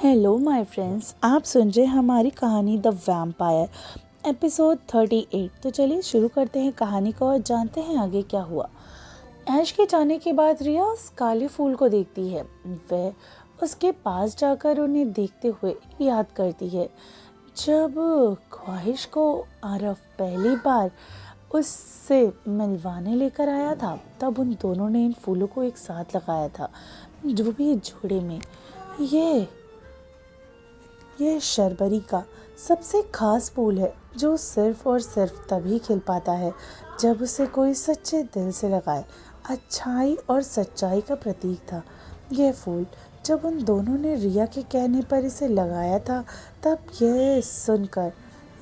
Hello my friends, आप सुन रहे हैं हमारी कहानी द वैम्पायर एपिसोड 38। तो चलिए शुरू करते हैं कहानी को और जानते हैं आगे क्या हुआ। ऐश के जाने के बाद रिया उस काले फूल को देखती है। वह उसके पास जाकर उन्हें देखते हुए याद करती है जब ख्वाहिश को आरव पहली बार उससे मिलवाने लेकर आया था। तब उन दोनों ने इन फूलों को एक साथ लगाया था, जो भी जोड़े में। यह शर्बरी का सबसे खास फूल है जो सिर्फ और सिर्फ तभी खिल पाता है जब उसे कोई सच्चे दिल से लगाए। अच्छाई और सच्चाई का प्रतीक था यह फूल। जब उन दोनों ने रिया के कहने पर इसे लगाया था तब यह सुनकर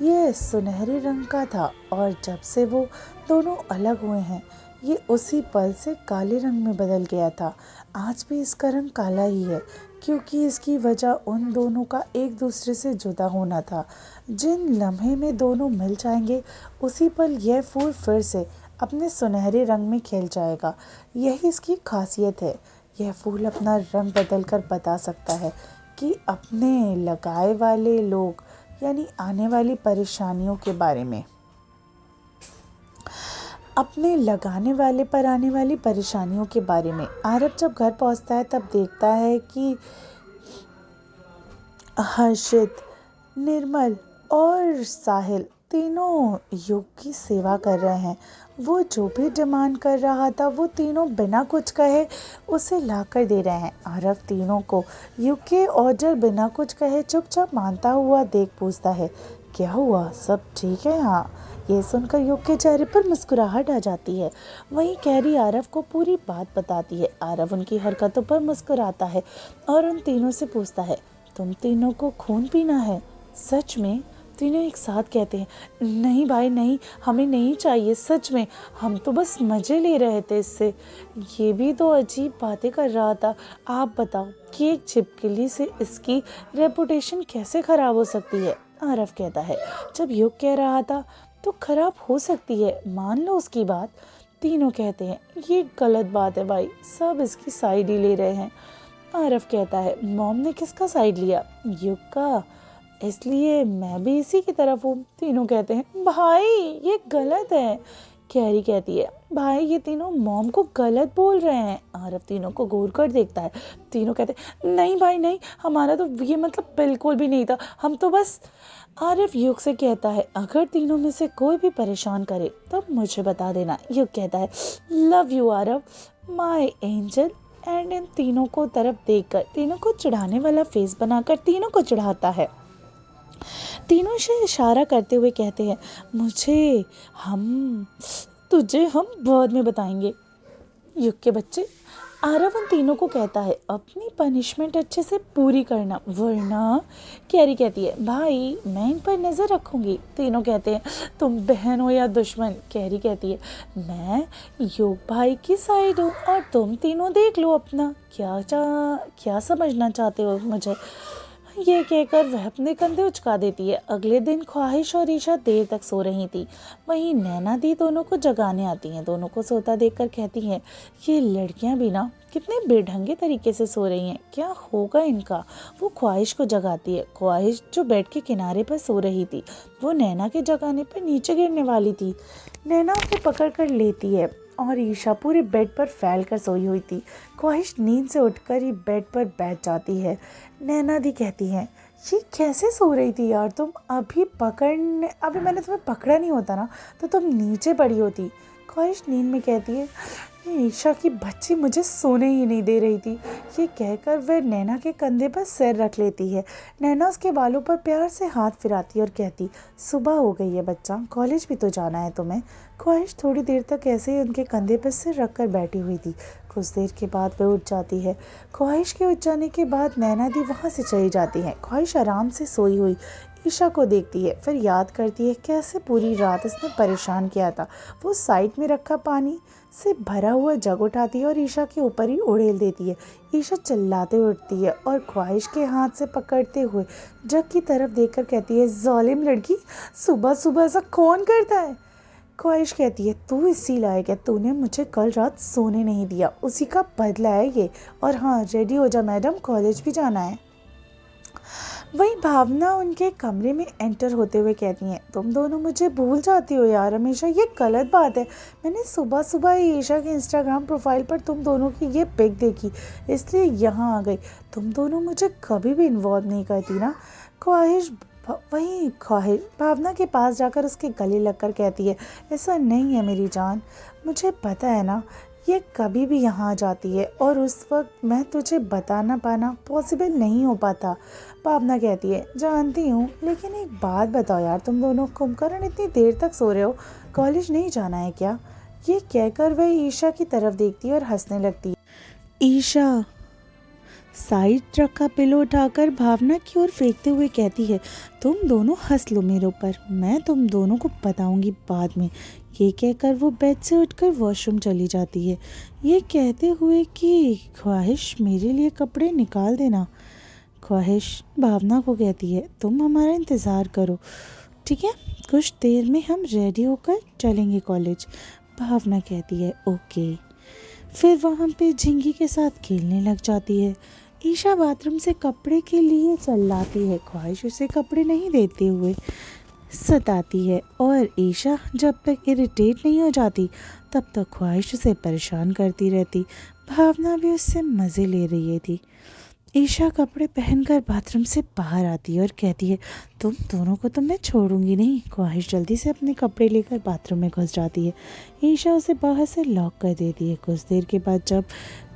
यह सुनहरे रंग का था, और जब से वो दोनों अलग हुए हैं ये उसी पल से काले रंग में बदल गया था। आज भी इसका रंग काला ही है क्योंकि इसकी वजह उन दोनों का एक दूसरे से जुदा होना था। जिन लम्हे में दोनों मिल जाएंगे उसी पल यह फूल फिर से अपने सुनहरे रंग में खिल जाएगा। यही इसकी खासियत है। यह फूल अपना रंग बदल कर बता सकता है कि अपने लगाए वाले लोग यानी आने वाली परेशानियों के बारे में, अपने लगाने वाले पर आने वाली परेशानियों के बारे में। आरव जब घर पहुंचता है तब देखता है कि हर्षित, निर्मल और साहिल तीनों युग की सेवा कर रहे हैं। वो जो भी डिमांड कर रहा था वो तीनों बिना कुछ कहे उसे ला कर दे रहे हैं। आरव तीनों को युग के ऑर्डर बिना कुछ कहे चुपचाप मानता हुआ देख पूछता है, क्या हुआ, सब ठीक है? हाँ। ये सुनकर युग के चेहरे पर मुस्कुराहट आ जाती है। वहीं कैरी आरव को पूरी बात बताती है। आरव उनकी हरकतों पर मुस्कुराता है और उन तीनों से पूछता है, तुम तीनों को खून पीना है? सच में? तीनों एक साथ कहते हैं, नहीं भाई नहीं, हमें नहीं चाहिए, सच में, हम तो बस मज़े ले रहे थे इससे। ये भी तो अजीब बातें कर रहा था। आप बताओ कि एक छिपकली से इसकी रेपुटेशन कैसे ख़राब हो सकती है? आरव कहता है, जब युग कह रहा था तो ख़राब हो सकती है, मान लो उसकी बात। तीनों कहते हैं, ये गलत बात है भाई, सब इसकी साइड ही ले रहे हैं। आरव कहता है, मॉम ने किसका साइड लिया? युग का, इसलिए मैं भी इसी की तरफ हूँ। तीनों कहते हैं, भाई ये गलत है। कैरी कहती है, भाई ये तीनों मॉम को गलत बोल रहे हैं। आरव तीनों को घूर कर देखता है। तीनों कहते हैं, नहीं भाई नहीं, हमारा तो ये मतलब बिल्कुल भी नहीं था, हम तो बस। आरव युग से कहता है, अगर तीनों में से कोई भी परेशान करे तब मुझे बता देना। युग कहता है, love you Aarav, my angel. And in तीनों को तरफ देखकर तीनों को चिढ़ाने वाला फेस बनाकर तीनों को चिढ़ाता है। तीनों से इशारा करते हुए कहते हैं, तुझे हम बाद में बताएंगे। युग के बच्चे। आरव उन तीनों को कहता है, अपनी पनिशमेंट अच्छे से पूरी करना वरना। कैरी कहती है, भाई मैं इन पर नज़र रखूंगी। तीनों कहते हैं, तुम बहन हो या दुश्मन? कैरी कहती है, मैं युग भाई की साइड हूँ और तुम तीनों देख लो अपना, क्या समझना चाहते हो मुझे? ये कहकर वह अपने कंधे उचका देती है। अगले दिन ख्वाहिश और ईशा देर तक सो रही थी। वहीं नैना दी दोनों को जगाने आती हैं। दोनों को सोता देखकर कहती हैं, ये लड़कियां भी ना कितने बेढंगे तरीके से सो रही हैं, क्या होगा इनका? वो ख्वाहिश को जगाती है। ख्वाहिश जो बेड के किनारे पर सो रही थी, वो नैना के जगाने पर नीचे गिरने वाली थी। नैना उसे पकड़ कर लेती है और ईशा पूरे बेड पर फैल कर सोई हुई थी। ख्वाहिश नींद से उठकर ही बेड पर बैठ जाती है। नैना दी कहती हैं, ये कैसे सो रही थी यार तुम? अभी मैंने तुम्हें पकड़ा नहीं होता ना तो तुम नीचे पड़ी होती। ख्वाहिश नींद में कहती है, ये ईशा की बच्ची मुझे सोने ही नहीं दे रही थी। ये कहकर वह नैना के कंधे पर सिर रख लेती है। नैना उसके बालों पर प्यार से हाथ फिराती और कहती, सुबह हो गई है बच्चा, कॉलेज भी तो जाना है तुम्हें। ख्वाहिश थोड़ी देर तक ऐसे ही उनके कंधे पर सिर रख कर बैठी हुई थी। कुछ देर के बाद वह उठ जाती है। ख्वाहिश के उठ जाने के बाद नैना दी वहाँ से चली जाती हैं। ख्वाहिश आराम से सोई हुई ईशा को देखती है, फिर याद करती है कैसे पूरी रात इसने परेशान किया था। वो साइड में रखा पानी से भरा हुआ जग उठाती है और ईशा के ऊपर ही उड़ेल देती है। ईशा चिल्लाते उठती है और ख्वाहिश के हाथ से पकड़ते हुए जग की तरफ देखकर कहती है, जालिम लड़की, सुबह सुबह ऐसा कौन करता है? ख्वाहिश कहती है, तू इसी लायक है, तूने मुझे कल रात सोने नहीं दिया, उसी का बदला है ये। और हाँ, रेडी हो जा मैडम, कॉलेज भी जाना है। वही भावना उनके कमरे में एंटर होते हुए कहती हैं, तुम दोनों मुझे भूल जाती हो यार हमेशा, ये गलत बात है। मैंने सुबह सुबह ईशा के इंस्टाग्राम प्रोफाइल पर तुम दोनों की ये पिक देखी, इसलिए यहाँ आ गई। तुम दोनों मुझे कभी भी इन्वॉल्व नहीं करती ना। ख्वाहिश भावना के पास जाकर उसके गले लगकर कहती है, ऐसा नहीं है मेरी जान, मुझे पता है ना ये कभी भी यहाँ आ जाती है और उस वक्त मैं तुझे बता ना पाना पॉसिबल नहीं हो पाता। भावना कहती है, जानती हूँ, लेकिन एक बात बताओ यार, तुम दोनों कुंभकर्ण इतनी देर तक सो रहे हो, कॉलेज नहीं जाना है क्या? ये कहकर वह ईशा की तरफ देखती है और हंसने लगती है। ईशा साइड ट्रक का पिलो उठाकर भावना की ओर फेंकते हुए कहती है, तुम दोनों हंस लो मेरे ऊपर, मैं तुम दोनों को बताऊंगी बाद में। ये कहकर वो बेड से उठकर वॉशरूम चली जाती है, ये कहते हुए कि ख्वाहिश मेरे लिए कपड़े निकाल देना। ख्वाहिश भावना को कहती है, तुम हमारा इंतज़ार करो, ठीक है, कुछ देर में हम रेडी होकर चलेंगे कॉलेज। भावना कहती है, ओके। फिर वहाँ पे झिंगी के साथ खेलने लग जाती है। ईशा बाथरूम से कपड़े के लिए चिल्लाती है, ख्वाहिश उसे कपड़े नहीं देते हुए सताती है, और ईशा जब तक इरिटेट नहीं हो जाती तब तक ख्वाहिश उसे परेशान करती रहती। भावना भी उससे मज़े ले रही थी। ईशा कपड़े पहनकर बाथरूम से बाहर आती है और कहती है, तुम दोनों को तो मैं छोड़ूंगी नहीं। ख्वाहिश जल्दी से अपने कपड़े लेकर बाथरूम में घुस जाती है। ईशा उसे बाहर से लॉक कर देती है। कुछ देर के बाद जब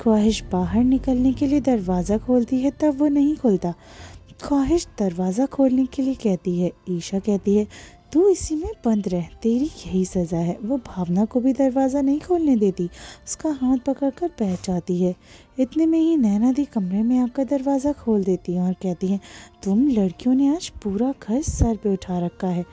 ख्वाहिश बाहर निकलने के लिए दरवाज़ा खोलती है तब वो नहीं खुलता। ख्वाहिश दरवाज़ा खोलने के लिए कहती है। ईशा कहती है, तू इसी में बंद रह, तेरी यही सज़ा है। वो भावना को भी दरवाज़ा नहीं खोलने देती, उसका हाथ पकड़कर बैठ जाती है। इतने में ही नैना दी कमरे में आकर दरवाज़ा खोल देती है और कहती है, तुम लड़कियों ने आज पूरा घर सर पे उठा रखा है।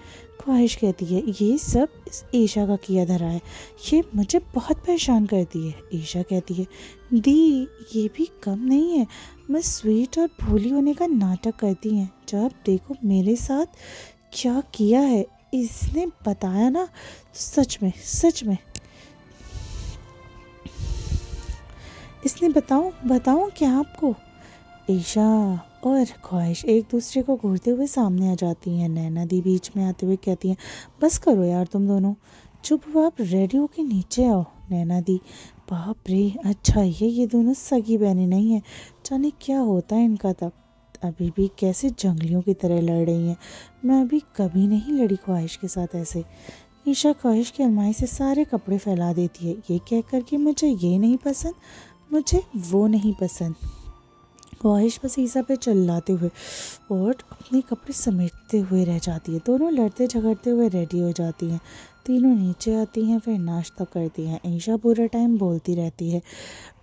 ख्वाहिश कहती है, ये सब इस ईशा का किया धरा है, ये मुझे बहुत परेशान करती है। ईशा कहती है, दी ये भी कम नहीं है, मैं स्वीट और भोली होने का नाटक करती हैं। जब देखो मेरे साथ क्या किया है इसने बताया ना, तो सच में इसने बताऊं क्या आपको? ईशा और ख्वाहिश एक दूसरे को घूरते हुए सामने आ जाती हैं। नैना दी बीच में आते हुए कहती हैं, बस करो यार तुम दोनों, चुप हो, आप रेडी होके नीचे आओ। नैना दी, बाप रे, अच्छा ये दोनों सगी बहनें नहीं हैं, जाने क्या होता है इनका। तब अभी भी कैसे जंगलियों की तरह लड़ रही हैं, मैं अभी कभी नहीं लड़ी ख्वाहिश के साथ ऐसे। ईशा ख्वाहिश की अलमारी से सारे कपड़े फैला देती है, ये कहकर कि मुझे ये नहीं पसंद, मुझे वो नहीं पसंद। ख्वाहिश बस ईशा पे चिल्लाते हुए और अपने कपड़े समेटते हुए रह जाती है। दोनों लड़ते झगड़ते हुए रेडी हो जाती हैं। तीनों नीचे आती हैं, फिर नाश्ता करती हैं। ईशा पूरा टाइम बोलती रहती है।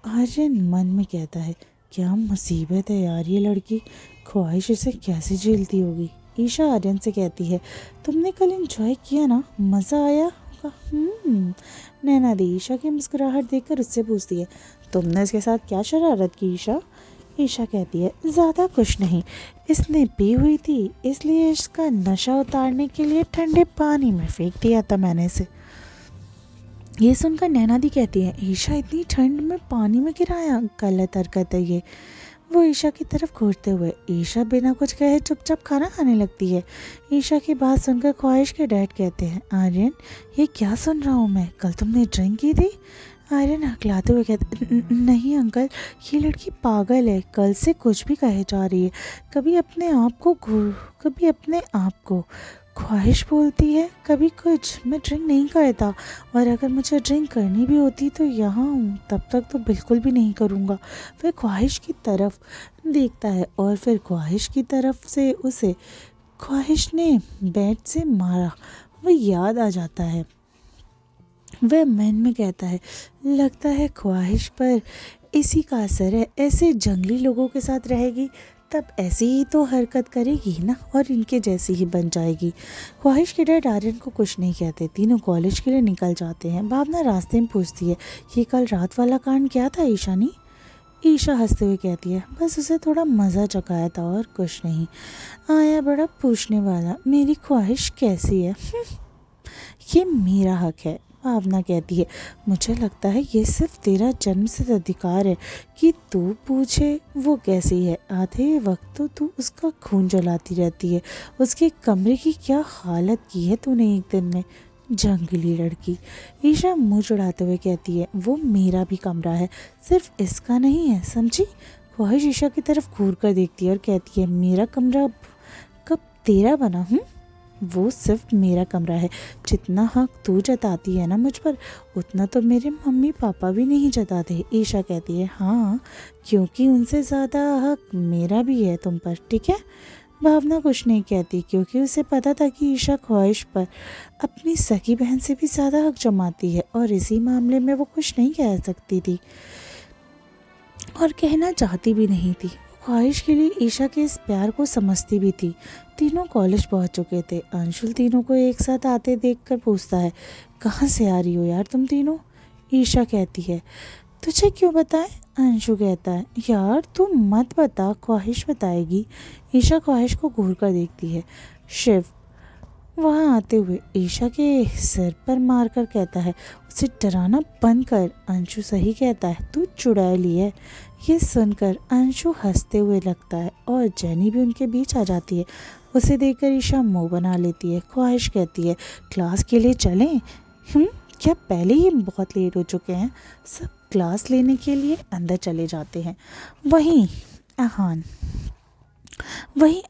आर्यन मन में कहता है, क्या मुसीबत है यार ये लड़की, ख्वाहिश इसे कैसे झेलती होगी। ईशा आर्यन से कहती है, तुमने कल एंजॉय किया ना, मज़ा आया होगा? नैना दी ईशा की मुस्कुराहट देखकर उससे पूछती है, तुमने इसके साथ क्या शरारत की ईशा? ईशा कहती है, ज़्यादा कुछ नहीं, इसने पी हुई थी इसलिए इसका नशा उतारने के लिए ठंडे पानी में फेंक दिया था मैंने इसे। ये सुनकर नैना दी कहती है, ईशा इतनी ठंड में पानी में गिराया, गलत हरकत है ये। वो ईशा की तरफ घूरते हुए ईशा बिना कुछ कहे चुपचाप खाना खाने लगती है। ईशा की बात सुनकर ख्वाहिश के डैड कहते हैं, आर्यन ये क्या सुन रहा हूँ मैं, कल तुमने ड्रिंक की थी? आर्यन हकलाते हुए कहते, नहीं अंकल, ये लड़की पागल है, कल से कुछ भी कहे जा रही है, कभी अपने आप को ख्वाहिश बोलती है, कभी कुछ। मैं ड्रिंक नहीं करता, और अगर मुझे ड्रिंक करनी भी होती तो यहाँ हूँ, तब तक तो बिल्कुल भी नहीं करूँगा। फिर ख्वाहिश की तरफ देखता है और फिर ख्वाहिश की तरफ से उसे ख्वाहिश ने बैट से मारा वो याद आ जाता है। वह मन में कहता है, लगता है ख्वाहिश पर इसी का असर है, ऐसे जंगली लोगों के साथ रहेगी तब ऐसी ही तो हरकत करेगी ना, और इनके जैसी ही बन जाएगी। ख्वाहिश के डैड आर्यन को कुछ नहीं कहते, तीनों कॉलेज के लिए निकल जाते हैं। भावना रास्ते में पूछती है, ये कल रात वाला कांड क्या था ईशा ने? ईशा हंसते हुए कहती है, बस उसे थोड़ा मज़ा चखाया था और कुछ नहीं। आया बड़ा पूछने वाला, मेरी ख्वाहिश कैसी है? ये मेरा हक है, भावना कहती है, मुझे लगता है ये सिर्फ तेरा जन्मसिद्ध अधिकार है कि तू पूछे वो कैसी है। आधे वक्त तो तू उसका खून जलाती रहती है। उसके कमरे की क्या हालत की है तूने एक दिन में, जंगली लड़की। ईशा मुंह चढ़ाते हुए कहती है, वो मेरा भी कमरा है, सिर्फ इसका नहीं है, समझी। ख्वाहिश ईशा की तरफ घूर कर देखती है और कहती है, मेरा कमरा कब तेरा बना हूँ? वो सिर्फ मेरा कमरा है। जितना हक तू जताती है ना मुझ पर, उतना तो मेरे मम्मी पापा भी नहीं जताते। ईशा कहती है, हाँ, क्योंकि उनसे ज़्यादा हक मेरा भी है तुम पर, ठीक है। भावना कुछ नहीं कहती क्योंकि उसे पता था कि ईशा ख्वाहिश पर अपनी सगी बहन से भी ज़्यादा हक जमाती है और इसी मामले में वो कुछ नहीं कह सकती थी और कहना चाहती भी नहीं थी। ख्वाहिश के लिए ईशा के इस प्यार को समझती भी थी। तीनों कॉलेज पहुंच चुके थे। अंशुल तीनों को एक साथ आते देखकर पूछता है, कहाँ से आ रही हो यार तुम तीनों? ईशा कहती है, तुझे क्यों बताएं? अंशु कहता है, यार तू मत बता, ख्वाहिश बताएगी। ईशा ख्वाहिश को घूर कर देखती है। शिव वहाँ आते हुए ईशा के सिर पर मारकर कहता है, उसे डराना बंद कर। अंशु सही कहता है, तू चुड़ैली है। ये सुनकर अंशु हंसते हुए लगता है और जेनी भी उनके बीच आ जाती है। उसे देखकर ईशा मुंह बना लेती है। ख्वाहिश कहती है, क्लास के लिए चलें? क्या पहले ही बहुत लेट हो चुके हैं? सब क्लास लेने के लिए अंदर चले जाते हैं। वहीं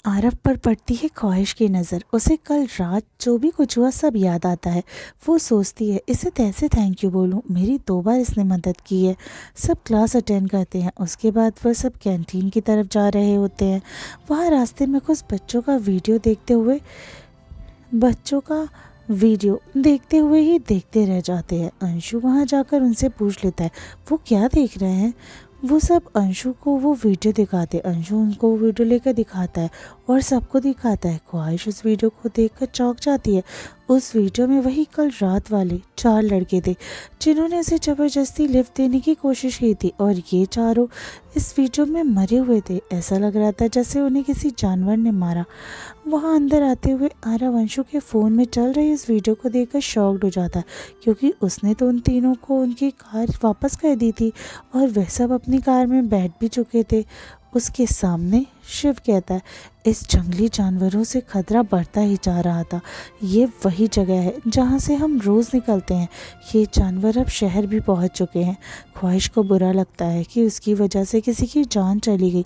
आरव पर पड़ती है ख्वाहिश की नज़र। उसे कल रात जो भी कुछ हुआ सब याद आता है। वो सोचती है, इसे कैसे थैंक यू बोलूँ, मेरी 2 बार इसने मदद की है। सब क्लास अटेंड करते हैं। उसके बाद वह सब कैंटीन की तरफ जा रहे होते हैं। वहाँ रास्ते में कुछ बच्चों का वीडियो देखते हुए ही देखते रह जाते हैं। अंशु वहाँ जाकर उनसे पूछ लेता है, वो क्या देख रहे हैं? वो सब अंशु को वो वीडियो दिखाते। अंशु उनको वो वीडियो लेकर दिखाता है और सबको दिखाता है। ख्वाहिश उस वीडियो को देखकर चौंक जाती है। उस वीडियो में वही कल रात वाले 4 लड़के थे जिन्होंने उसे ज़बरदस्ती लिफ्ट देने की कोशिश की थी और ये चारों इस वीडियो में मरे हुए थे। ऐसा लग रहा था जैसे उन्हें किसी जानवर ने मारा। वहाँ अंदर आते हुए आरव अंशु के फ़ोन में चल रही इस वीडियो को देखकर शॉक्ड हो जाता है क्योंकि उसने तो उन तीनों को उनकी कार वापस कर दी थी और वह सब अपनी कार में बैठ भी चुके थे। उसके सामने शिव कहता है, इस जंगली जानवरों से खतरा बढ़ता ही जा रहा था। ये वही जगह है जहाँ से हम रोज़ निकलते हैं। ये जानवर अब शहर भी पहुँच चुके हैं। ख्वाहिश को बुरा लगता है कि उसकी वजह से किसी की जान चली गई।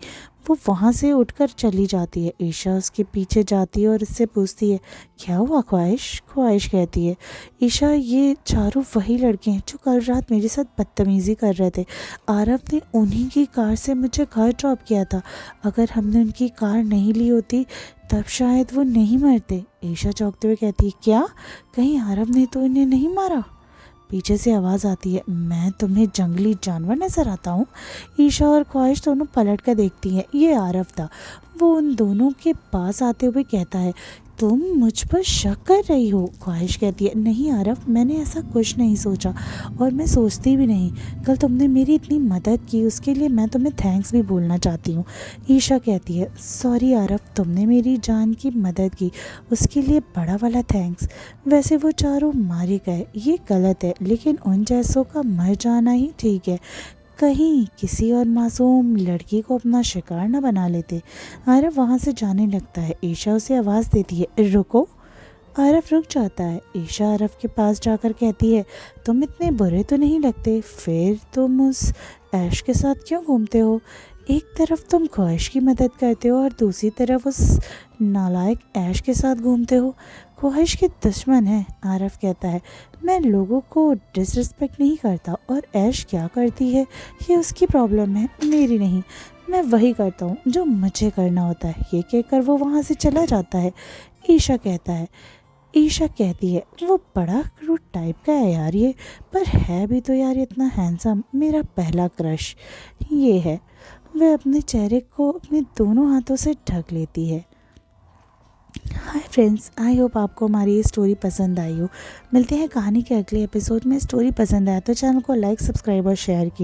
वो वहाँ से उठकर चली जाती है। ईशा उसके पीछे जाती है और उससे पूछती है, क्या हुआ ख्वाहिश? ख्वाहिश कहती है, ईशा, ये चारों वही लड़के हैं जो कल रात मेरे साथ बदतमीज़ी कर रहे थे। आरव ने उन्हीं की कार से मुझे घर ड्रॉप किया था। अगर हमने उनकी कार नहीं ली होती तब शायद वो नहीं मरते। ईशा चौंकते हुए कहती है, क्या? कहीं आरव ने तो इन्हें नहीं मारा? पीछे से आवाज़ आती है, मैं तुम्हें जंगली जानवर नज़र आता हूँ? ईशा और ख्वाहिश दोनों पलट कर देखती हैं। ये आरव था। वो उन दोनों के पास आते हुए कहता है, तुम मुझ पर शक कर रही हो? ख्वाहिश कहती है, नहीं आरव, मैंने ऐसा कुछ नहीं सोचा और मैं सोचती भी नहीं। कल तुमने मेरी इतनी मदद की, उसके लिए मैं तुम्हें थैंक्स भी बोलना चाहती हूँ। ईशा कहती है, सॉरी आरव, तुमने मेरी जान की मदद की, उसके लिए बड़ा वाला थैंक्स। वैसे वो चारों मारे गए, ये गलत है, लेकिन उन जैसों का मर जाना ही ठीक है। कहीं किसी और मासूम लड़की को अपना शिकार न बना लेते। आरव वहाँ से जाने लगता है। ईशा उसे आवाज़ देती है, रुको। आरव रुक जाता है। ईशा आरव के पास जाकर कहती है, तुम इतने बुरे तो नहीं लगते, फिर तुम उस ऐश के साथ क्यों घूमते हो? एक तरफ तुम ख्वाहिश की मदद करते हो और दूसरी तरफ उस नालायक ऐश के साथ घूमते हो। ख्वाहिश के दुश्मन है। आरव कहता है, मैं लोगों को डिसरिस्पेक्ट नहीं करता और ऐश क्या करती है ये उसकी प्रॉब्लम है, मेरी नहीं। मैं वही करता हूँ जो मुझे करना होता है। ये कहकर वो वहाँ से चला जाता है। ईशा कहती है, वो बड़ा क्रूड टाइप का है यार ये, पर है भी तो यार इतना हैंडसम। मेरा पहला क्रश ये है। वह अपने चेहरे को अपने दोनों हाथों से ढक लेती है। हाय फ्रेंड्स, आई होप आपको हमारी ये स्टोरी पसंद आई हो। मिलते हैं कहानी के अगले एपिसोड में। स्टोरी पसंद आया तो चैनल को लाइक, सब्सक्राइब और शेयर कीजिए।